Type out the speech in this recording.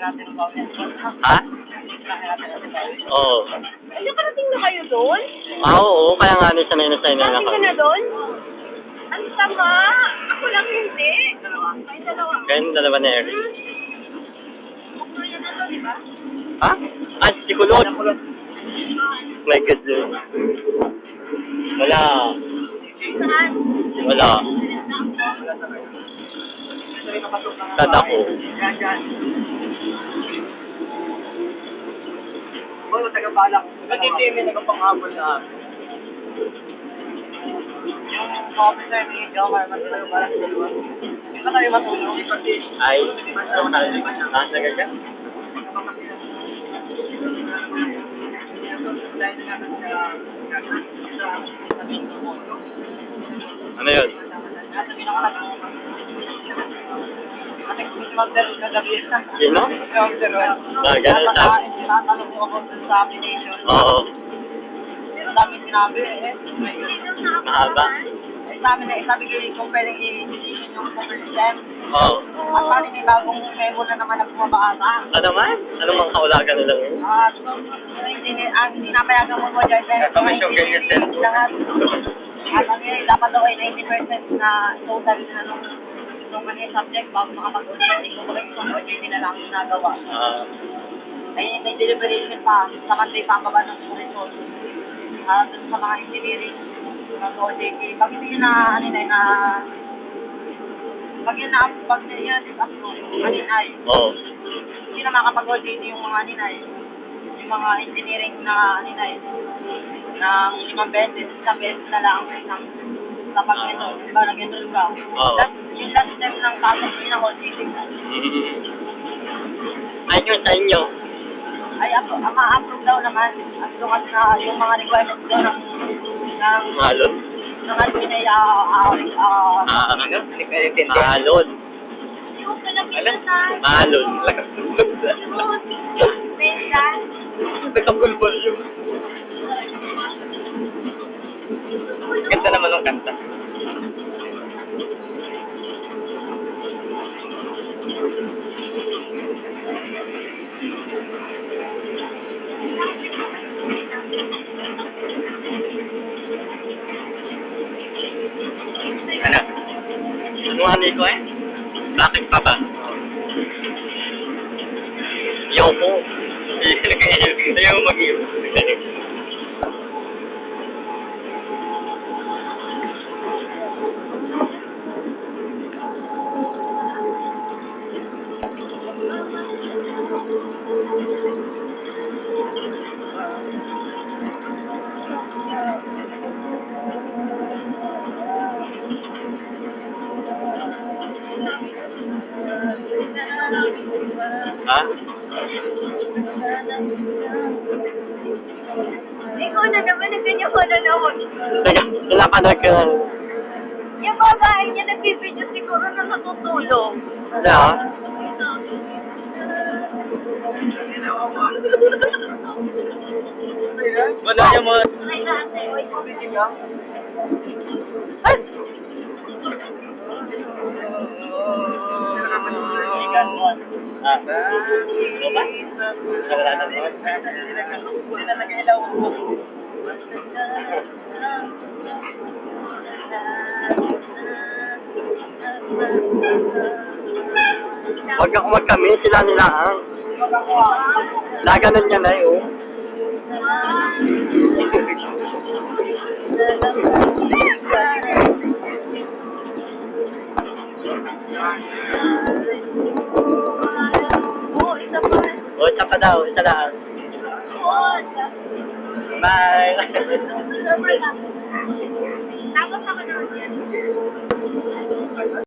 natin ang bawal. Ha? Kailangan natin ang bawal. Oo. Hindi parating na kayo doon? Oo, kaya nga ni sanay na sanay na Parating ka ako. na doon? Ang sama! Ako lang hindi. Dalawa. Ay, dalawa. Kaya dalawa na Eric. Kaya na to, di ba? Ha? Ah, si Kulot. My goodness. Wala. Saan? Wala. Tada ko. Oo, taga-balak. Kasi hindi may nagpapanghabol na yung officer ni Jomar, matulog parang dalawa. Hindi ba tayo matulog? Kasi, Ay, nasa ka? Ano yun? Sino? Ganun sabi. Tinatanong ko ako sa application. Oo. Pero dami sinabi Mahaba. sabi ko kung pwedeng i-decision yung conversation. Oo. At pari may bagong memo na naman na bumabasa. Ano naman? Anong mga kaulagan nila ngayon? Ang pinapayagan mo dyan, Commission ganyan din. lahat. At ang yun, dapat daw ay 90% na total na nung mga subject bago makapag-OJT. Kung bakit kung OJT na lang ang nagawa. Ay may deliberation pa, sa Monday pa ang baba ng result. Dun sa mga engineering ng OJT. Pag hindi yun na, pag yun is-approve, aninay. Oo. Hindi na makapag-OJT yung mga aninay. Yung mga engineering na aninay. Ng 5 beses, isang beses na lang ang isang kapag ito, di ba, nag-enroll ka. Oo. Yung last step ng pasok ng OJT. Ayun yun sa inyo. Ay, ma-approve daw naman. As long as na yung mga requirements daw ng Malon. admin ay Malon. Yung pinagkitasan. Malon. Mensan. Nagkapulpul yun. Ganda naman ng kanta. Ano? Ano ko eh? Bakit pa ba? Yaw po. Ayaw mag-iw. Ha? Ikaw na naman, nagganyan ko na naman. Teka, wala pa nagkaroon. Yung babae niya nagbibideo siguro na natutulog. Wala. Wala yung mga... Ay, ate, oy, Ay! Ah. Ano ba? Wala na naman. Huwag ako magkami, sila nila ang. Laganan niya na eh, oh. Oh, isa pa daw, isa lang. Bye! Tapos ako naman yan.